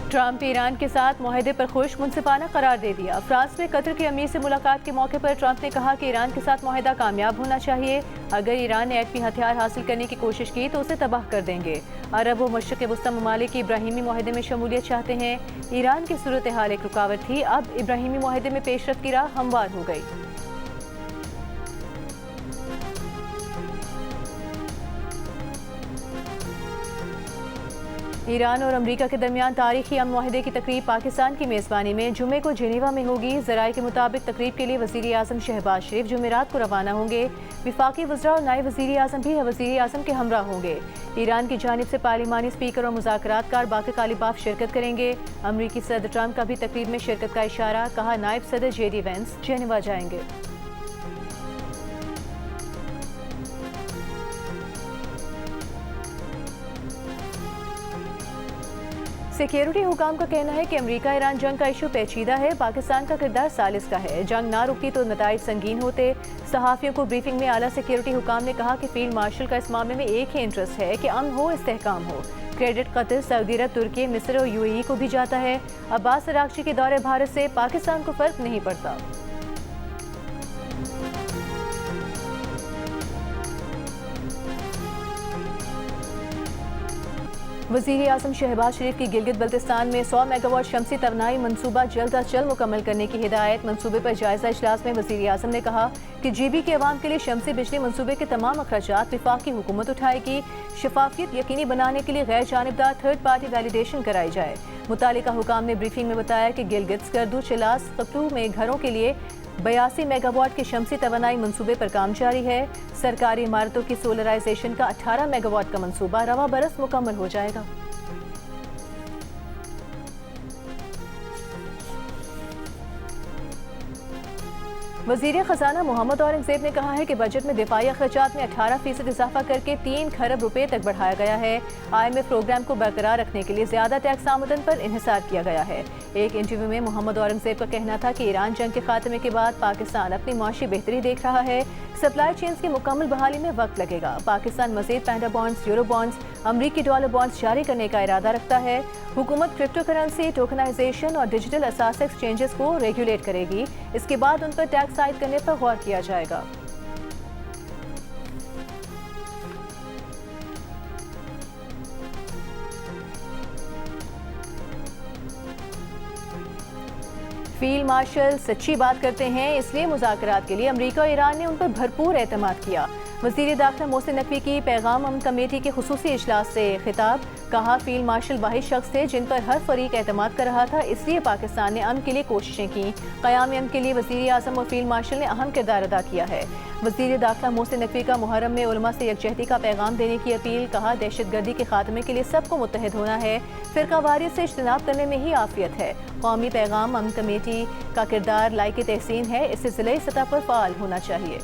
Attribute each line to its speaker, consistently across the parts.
Speaker 1: Trump Iran के साथ मुआहदे पर खुश, मुनसिफाना करार दे दिया। फ्रांस में कतर के अमीर से मुलाकात के मौके पर ट्रंप ने कहा कि ईरान के साथ मुआहदा कामयाब होना चाहिए। अगर ईरान ने एटमी हथियार हासिल करने की कोशिश की तो उसे तबाह कर देंगे। अरब व मशरिक़ वस्ती ममालिक इब्राहिमी मुआहदे में शमूलियत चाहते हैं। ईरान की सूरत हाल एक रुकावट थी, अब इब्राहिमी मुआहदे में पेशरफ्त की राह हमवार हो गई। ईरान और अमरीका के दरमियान तारीखी अमन मुआहदे की तकरीब पाकिस्तान की मेज़बानी में जुमे को जेनेवा में होगी। ज़राए के मुताबिक तकरीब के लिए वज़ीर आज़म शहबाज शरीफ जुमेरात को रवाना होंगे। विफाकी वज़रा और नायब वज़ीर आज़म भी वज़ीर आज़म के हमरा होंगे। ईरान की जानिब से पार्लिमानी स्पीकर और मुज़ाकरातकार बाक़र कालिबाफ शिरकत करेंगे। अमरीकी सदर ट्रंप का भी तकरीब में शिरकत का इशारा, कहा नायब सदर JD वेंस जेनेवा जाएंगे। सिक्योरिटी हुकाम का कहना है कि अमेरिका ईरान जंग का इशू पेचीदा है। पाकिस्तान का किरदार सालिस का है। जंग ना रुकती तो नताइज संगीन होते। सहाफ़ियों को ब्रीफिंग में आला सिक्योरिटी हुकाम ने कहा कि फील्ड मार्शल का इस मामले में एक ही इंटरेस्ट है कि अमन हो, इस्तेहकाम हो। क्रेडिट कतर, सऊदी अरब, तुर्की, मिस्र और UAE को भी जाता है। अब्बास अराग़ची के दौरे भारत से पाकिस्तान को फर्क नहीं पड़ता। वज़ीर आज़म शहबाज शरीफ की गिलगित बल्तिस्तान में 100 मेगावाट शमसी तवानाई मनसूबा जल्द अज जल्द मुकम्मल करने की हिदायत। मनसूबे पर जायजा इजलास में वज़ीर आज़म ने कहा कि GB के अवाम के लिए शमसी बिजली मनसूबे के तमाम अखराजात विफाकी हुकूमत उठाएगी। शफाफियत यकीनी बनाने के लिए गैर जानिबदार थर्ड पार्टी वैलिडेशन कराई जाए। मुतालिका हुकाम ने ब्रीफिंग में बताया कि गिलगित, स्कर्दू, चिलास, कतू में घरों के लिए 82 मेगावाट के शमसी तवानाई मनसूबे पर काम जारी है। सरकारी इमारतों की सोलराइजेशन का 18 मेगावाट का मनसूबा रवा बरस मुकम्मल हो जाएगा। वज़ीर ख़जाना मोहम्मद औरंगज़ेब ने कहा है कि बजट में दिफाई अखराजात में 18% इजाफा करके 3 खरब रुपए तक बढ़ाया गया है। IMF प्रोग्राम को बरकरार रखने के लिए ज़्यादा टैक्स आमदन पर इन्हिसार किया गया है। एक इंटरव्यू में मोहम्मद औरंगज़ेब का कहना था कि ईरान जंग के खात्मे के बाद पाकिस्तान अपनी माशी बेहतरी देख रहा है। सप्लाई चेन्स की मुकम्मल बहाली में वक्त लगेगा। पाकिस्तान मज़ीद पैंडा बॉन्ड्स, यूरो बॉन्ड्स, अमरीकी डॉलर बॉन्ड्स जारी करने का इरादा रखता है। हुकूमत क्रिप्टो करेंसी, टोकनाइजेशन और डिजिटल असास एक्सचेंजेस को रेगुलेट करेगी। इसके बाद उन पर टैक्स आयद करने पर गौर किया जाएगा। फील्ड मार्शल सच्ची बात करते हैं, इसलिए मुज़ाकरात के लिए अमरीका और ईरान ने उन पर भरपूर एतमाद किया। वज़ीर दाखिला मोहसिन नकवी की पैगाम अमन कमेटी के खुसूसी इजलास से खिताब, कहा फील्ड मार्शल वाहिद शख्स थे जिन पर हर फरीक एतमाद कर रहा था, इसलिए पाकिस्तान ने अमन के लिए कोशिशें की। क़याम अमन के लिए वज़ीर आज़म और फील्ड मार्शल ने अहम किरदार अदा किया है। वज़ीर दाखिला मोहसिन नकवी का मुहर्रम में उलमा से यकजहती का पैगाम देने की अपील, कहा दहशतगर्दी के खात्मे के लिए सबको मुत्तहिद होना है। फ़िरकावारियत से इज्तनाब करने में ही आफियत है। कौमी पैगाम अमन कमेटी का किरदार लायक तहसीन है, इससे ज़िले सतह पर फ़ाल होना चाहिए।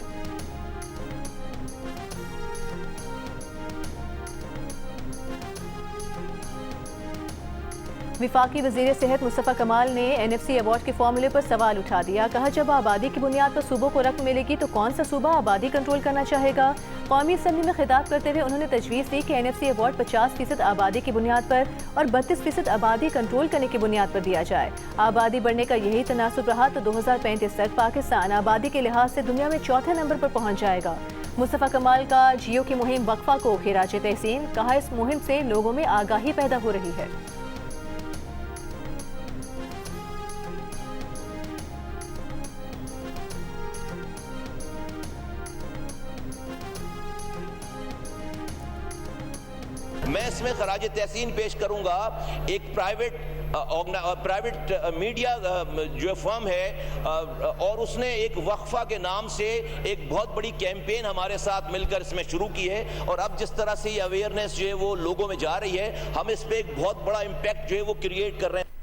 Speaker 1: विफाकी वज़ीर सेहत मुस्तफ़ा कमाल ने NFC अवार्ड के फॉर्मूले पर सवाल उठा दिया। कहा जब आबादी की बुनियाद पर सूबों को रकम मिलेगी तो कौन सा सूबा आबादी कंट्रोल करना चाहेगा। कौमी असम्बली में खिताब करते हुए उन्होंने तजवीज़ दी कि NFC अवार्ड 50% आबादी की बुनियाद पर और 32% आबादी कंट्रोल करने की बुनियाद पर दिया जाए। आबादी बढ़ने का यही तनासुब रहा तो 2035 तक पाकिस्तान आबादी के लिहाज से दुनिया में चौथे नंबर पर पहुँच जाएगा। मुस्तफ़ा कमाल का जियो की मुहिम वक्फा को खिराज तहसीन, कहा इस मुहिम से लोगों में आगाही पैदा हो रही है।
Speaker 2: मैं इसमें खराज तहसीन पेश करूंगा एक प्राइवेट मीडिया जो फर्म है और उसने एक वक्फा के नाम से एक बहुत बड़ी कैंपेन हमारे साथ मिलकर इसमें शुरू की है। और अब जिस तरह से ये अवेयरनेस जो है वो लोगों में जा रही है, हम इस पर एक बहुत बड़ा इम्पैक्ट जो है वो क्रिएट कर रहे हैं।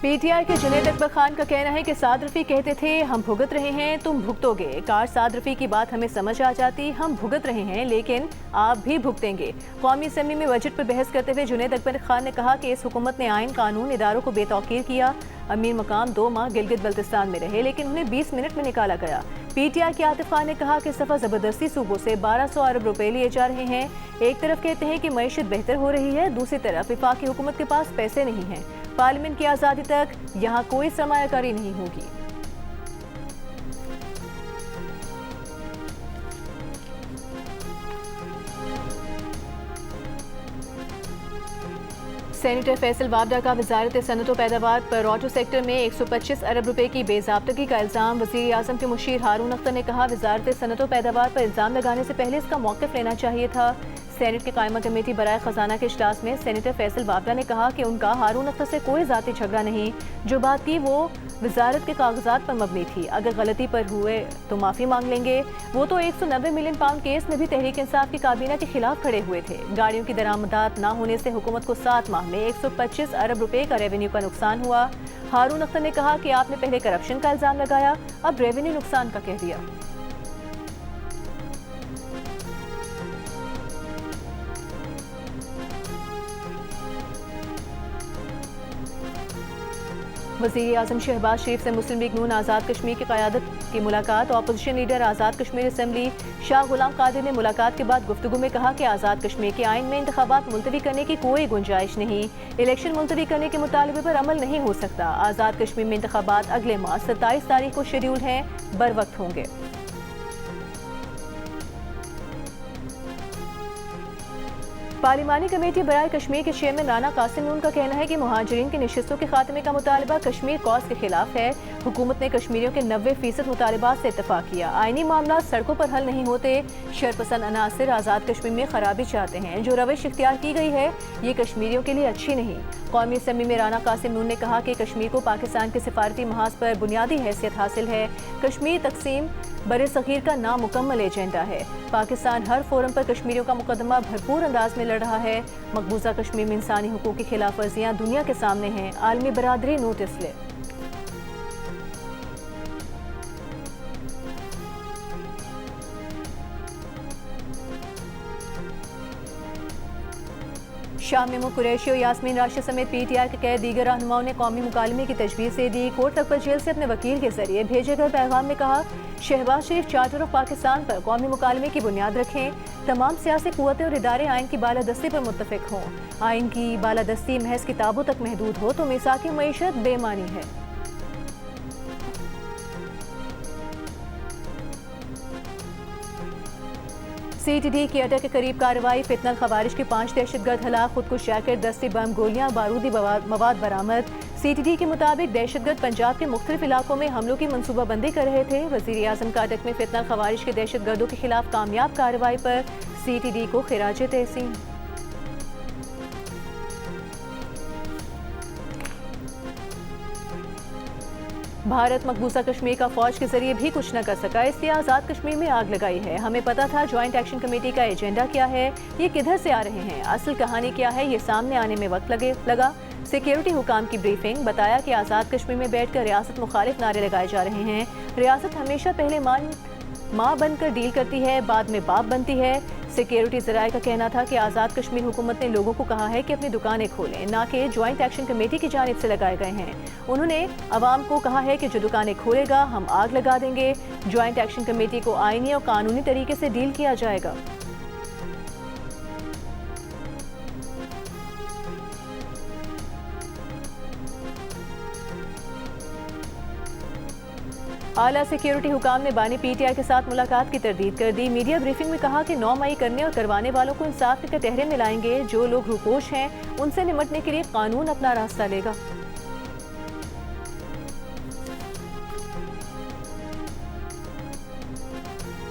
Speaker 1: पीटीआई के जुनैद अकबर खान का कहना है कि साद रफी कहते थे हम भुगत रहे हैं तुम भुगतोगे। कार साद रफी की बात हमें समझ आ जाती, हम भुगत रहे हैं लेकिन आप भी भुगतेंगे। कौमी असेंबली में बजट पर बहस करते हुए जुनैद अकबर खान ने कहा कि इस हुकूमत ने आइन कानून इदारों को बेतौकीर किया। अमीर मकाम 2 माह गिलगित बल्तिस्तान में रहे लेकिन उन्हें 20 मिनट में निकाला गया। पीटीआई के आतिफ खान ने कहा कि सफा जबरदस्ती सूबों से 1200 अरब रुपए लिए जा रहे हैं। एक तरफ कहते हैं कि मईशत बेहतर हो रही है, दूसरी तरफ वफाकी हुकूमत के पास पैसे नहीं हैं। पार्लियामेंट की आज़ादी तक यहाँ कोई सरमायाकारी नहीं होगी। सेनेटर फैसल वावडा का वजारत सनत व पैदावार पर ऑटो सेक्टर में 125 अरब रुपए की बेज़ाब्तगी का इल्ज़ाम। वज़ीर आज़म के मुशीर हारून अख्तर ने कहा वजारत सनत व पैदावार पर इल्ज़ाम लगाने से पहले इसका मौक़िफ़ लेना चाहिए था। सेनेट के कायमा कमेटी बराए खजाना के इजलास में सेनेटर फैसल वावडा ने कहा कि उनका हारून अख्तर से कोई ज़ाती झगड़ा नहीं, जो बात की वो वजारत के कागजात पर मबनी थी। अगर गलती पर हुए तो माफ़ी मांग लेंगे। वो तो 190 मिलियन पाउंड केस में भी तहरीक इंसाफ की काबीना के खिलाफ खड़े हुए थे। गाड़ियों की दरामदात न होने से हुकूमत को 7 माह में 125 अरब रुपए का रेवेन्यू का नुकसान हुआ। हारून अख्तर ने कहा कि आपने पहले करप्शन का इल्ज़ाम लगाया, अब रेवेन्यू नुकसान का कह दिया। वज़ीर आज़म शहबाज शरीफ से मुस्लिम लीग नून आज़ाद कश्मीर की क़यादत की मुलाकात। Opposition leader Azad Kashmir assembly Shah Ghulam Qadir ने मुलाकात के बाद गुफ्तगू में कहा कि आज़ाद कश्मीर के आइन में इंतखाबात मुलतवी करने की कोई गुंजाइश नहीं। इलेक्शन मुलतवी करने के मुतालबे पर अमल नहीं हो सकता। आज़ाद कश्मीर में इंतखाबात अगले माह 27 तारीख को शेड्यूल हैं, बर वक्त होंगे। पार्लिमानी कमेटी बराए कश्मीर के चेयरमैन राना कासिम नून का कहना है कि मुहाजिरीन की नशिस्तों के खात्मे का मुतालबा कश्मीर कॉज के खिलाफ है। हुकूमत ने कश्मीरियों के 90% मुतालबात से इत्तफाक किया। आइनी मामला सड़कों पर हल नहीं होते। शरपसंद अनासिर आज़ाद कश्मीर में खराबी चाहते हैं। जो रविश इख्तियार की गई है ये कश्मीरियों के लिए अच्छी नहीं। कौमी असेंबली में राना कासिम नून ने कहा कि कश्मीर को पाकिस्तान के सिफारती महाज पर बुनियादी हैसियत हासिल है। कश्मीर तकसीम बरे सगीर का नामुकम्मल एजेंडा है। पाकिस्तान हर फोरम पर कश्मीरियों का मुकदमा भरपूर अंदाज में लड़ रहा है। मकबूजा कश्मीर में इंसानी हुकूक की खिलाफ वर्जियाँ दुनिया के सामने हैं। आलमी बरादरी नोटिस ले। शाह महमूद कुरैशी और यास्मीन राशिद समेत पीटीआई के कई दीगर रहनुमाओं ने कौमी मुकालमे की तजवीज़ दे दी। कोट तक पर जेल से अपने वकील के जरिए भेजे गए पैगाम में कहा शहबाज शरीफ चार्टर ऑफ पाकिस्तान पर कौमी मुकालमे की बुनियाद रखें। तमाम सियासी कुव्वतें और इदारे आइन की बालादस्ती पर मुत्तफिक हों। आइन की बालादस्ती महज किताबों तक महदूद हो तो मिसाकी मईशत बेमानी है। सीटीडी की अटक के करीब कार्रवाई। फितनल खवारिज के 5 दहशतगर्द हलाक। खुदकुश जैकेट, दस्ती बम, गोलियां, बारूदी मवाद बरामद। सीटीडी के मुताबिक दहशतगर्द पंजाब के मुख्तलिफ इलाकों में हमलों की मनसूबाबंदी कर रहे थे। वज़ीर आज़म का अटक में फितनल खवारिज के दहशतगर्दों के खिलाफ कामयाब कार्रवाई पर सीटीडी को खिराज तहसीन। भारत मकबूजा कश्मीर का फौज के जरिए भी कुछ न कर सका, इसलिए आज़ाद कश्मीर में आग लगाई है। हमें पता था ज्वाइंट एक्शन कमेटी का एजेंडा क्या है, ये किधर से आ रहे हैं, असल कहानी क्या है, ये सामने आने में वक्त लगा। सिक्योरिटी हुकाम की ब्रीफिंग। बताया कि आज़ाद कश्मीर में बैठकर रियासत मुखालिफ नारे लगाए जा रहे हैं। रियासत हमेशा पहले माँ बनकर डील करती है, बाद में बाप बनती है। सिक्योरिटी ज़राए का कहना था कि आज़ाद कश्मीर हुकूमत ने लोगों को कहा है कि अपनी दुकानें खोलें, ना कि ज्वाइंट एक्शन कमेटी की जानिब से लगाए गए हैं। उन्होंने अवाम को कहा है कि जो दुकानें खोलेगा हम आग लगा देंगे। ज्वाइंट एक्शन कमेटी को आईनी और कानूनी तरीके से डील किया जाएगा। आला सिक्योरिटी हुकाम ने बानी पीटीआई के साथ मुलाकात की तरदीद कर दी। मीडिया ब्रीफिंग में कहा कि 9 मई करने और करवाने वालों को इंसाफ के कटहरे में लाएंगे। जो लोग रूपोश हैं उनसे निमटने के लिए कानून अपना रास्ता लेगा।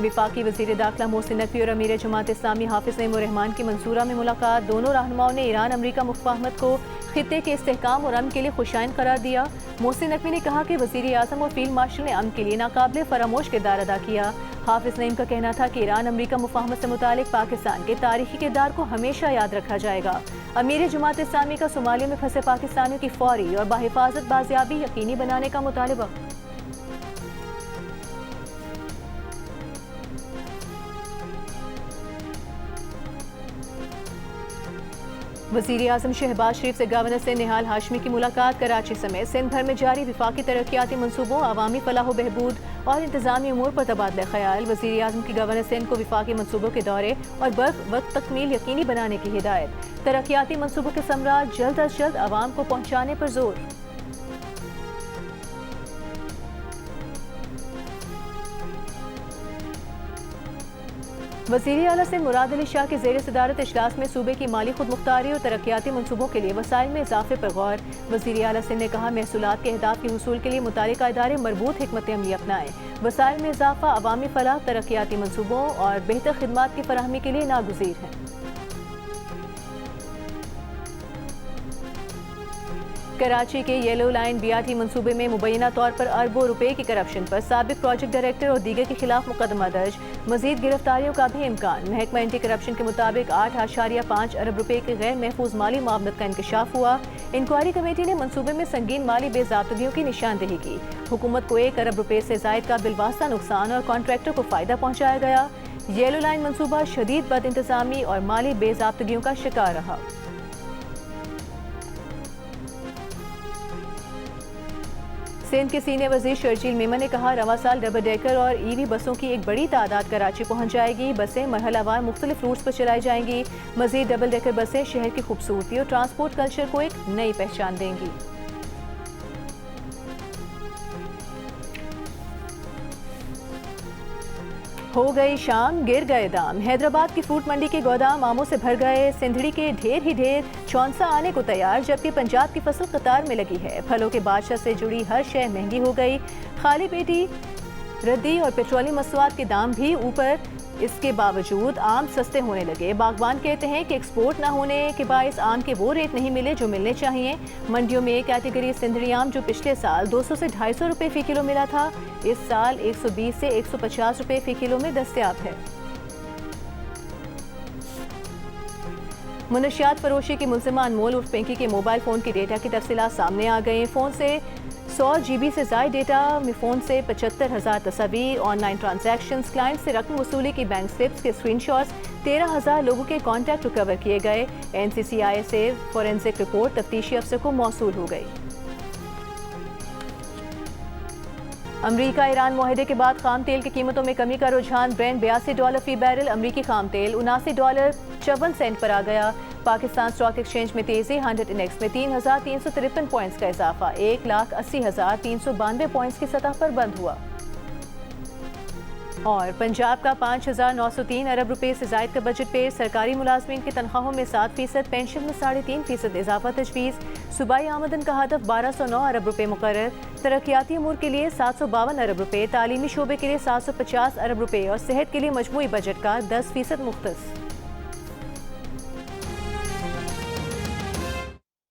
Speaker 1: वफाकी वज़ीर दाखिला मोहसिन नकवी और अमीर जमात इस्लामी हाफिज नईम रहमान की मंसूरा में मुलाकात। दोनों रहनुमाओं ने ईरान अमरीका मुफाहमत को खित्ते के इस्तेहकाम और अमन के लिए खुशाइन करार दिया। मोहसिन नकवी ने कहा कि वज़ीर आज़म और फील्ड मार्शल ने अमन के लिए नाकाबिले फरामोश किरदार अदा किया। हाफिज नईम का कहना था कि ईरान अमरीका मुफाहमत से मुतालिक पाकिस्तान के तारीखी किरदार को हमेशा याद रखा जाएगा। अमीर जमात इस्लामी का सोमालिया में फंसे पाकिस्तानियों की फौरी और बाहिफाजत बाजियाबी यकीनी बनाने का मुतालबा। वज़ीर आज़म शहबाज शरीफ से गवर्नर से निहाल हाशमी की मुलाकात। कराची समेत सिंध भर में जारी विफाकी तरक्याती मनसूबों, अवामी फलाह बहबूद और इंतजामी उमूर पर तबादला ख्याल। वज़ीर आज़म की गवर्नर सिंध को विफाकी मनसूबों के दौरे और वक्त तकमील यकीनी बनाने की हिदायत। तरक्याती मनसूबों के समरा जल्द अज जल्द आवाम को पहुँचाने पर जोर। वज़ीर आला से मुराद अली शाह के ज़ेर सदारत इजलास में सूबे की माली खुद मुख्तारी और तरक्याती मनसूबों के लिए वसाइल में इजाफे पर गौर। वज़ीर आला सिंध ने कहा, महसूलात के अहदाफ के हुसूल के लिए मुतालिका इदारे मरबूत हिकमत अमली अपनाएं। वसाइल में इजाफा अवामी फलाह, तरक्याती मनसूबों और बेहतर खिदमात की फराहमी के लिए नागुज़ीर है। कराची के येलो लाइन BRT मंसूबे में मुबैना तौर पर अरबों रुपए की करप्शन पर साबिक प्रोजेक्ट डायरेक्टर और दीगर के खिलाफ मुकदमा दर्ज। मजीद गिरफ्तारियों का भी इम्कान। महकमा एंटी करप्शन के मुताबिक 8.5 अरब रुपए के गैर महफूज माली मामलत का इंकशाफ हुआ। इंक्वायरी कमेटी ने मंसूबे में संगीन माली बेजाब्तगियों की निशानदेही की। हुकूमत को 1 अरब रुपए से जायद का बिलवास्ता नुकसान और कॉन्ट्रैक्टर को फायदा पहुँचाया गया। येलो लाइन मंसूबा शदीद बद इंतजामी और माली बेजाब्तगियों का शिकार रहा। सिंध के सीनियर वजीर शर्जील मेमन ने कहा, रवा साल डबल डेकर और EV बसों की एक बड़ी तादाद कराची पहुंच जाएगी। बसें मरहलावार मुख्तलिफ रूट्स पर चलाई जाएंगी। मजीद डबल डेकर बसें शहर की खूबसूरती और ट्रांसपोर्ट कल्चर को एक नई पहचान देंगी। हो गई शाम, गिर गए दाम। हैदराबाद की फ्रूट मंडी के गोदाम आमों से भर गए। सिंधड़ी के ढेर ही ढेर चौंसा आने को तैयार, जबकि पंजाब की फसल कतार में लगी है। फलों के बादशाह से जुड़ी हर शय महंगी हो गई। खाली पेटी रद्दी और पेट्रोलियम मसवाद के दाम भी ऊपर। इसके बावजूद आम सस्ते होने लगे। बागवान कहते हैं कि एक्सपोर्ट ना होने के बायस आम के वो रेट नहीं मिले जो मिलने चाहिए। मंडियों में कैटेगरी सिंधड़ी आम जो पिछले साल 200 से 250 रुपए फी किलो मिला था, इस साल 120 से 150 रुपए फी किलो में दस्तयाब है। मुनशियात फरोशी की मुलजिमा अनमोल उर्फ पिंकी के मोबाइल फ़ोन की डेटा की तफसीलात सामने आ गई। फ़ोन से 100 GB से ज़ायद डेटा में फ़ोन से 75,000 तस्वीर, ऑनलाइन ट्रांजैक्शंस, क्लाइंट से रकम वसूली की बैंक स्लिप्स के स्क्रीनशॉट्स, 13,000 लोगों के कॉन्टैक्ट रिकवर किए गए। NCCI से फोरेंसिक रिपोर्ट तफ्तीशी अफसर को मौसूल हो गई। अमरीका ईरान मुआहदे के बाद खाम तेल की कीमतों में कमी का रुझान। ब्रेंट $82 फी बैरल, अमरीकी खाम तेल $79.54 पर आ गया। पाकिस्तान स्टॉक एक्सचेंज में तेजी, 100 इंडेक्स में 3,353 पॉइंट्स का इजाफा, 1,80,392 पॉइंट्स की सतह पर बंद हुआ। और पंजाब का 5,903 अरब रुपए से जायद का बजट पेश। सरकारी मुलाजमीन की तनख्वाहों में 7%, पेंशन में 3.5% इजाफा तजवीज़। सूबाई आमदन का हदफ 1,209 अरब रुपए मुकर्रर। तरक्याती अमूर के लिए 752 अरब रुपए, तालीमी शोबे के लिए 750 अरब रुपए और सेहत के लिए मजमूई बजट का 10% मुख्तस।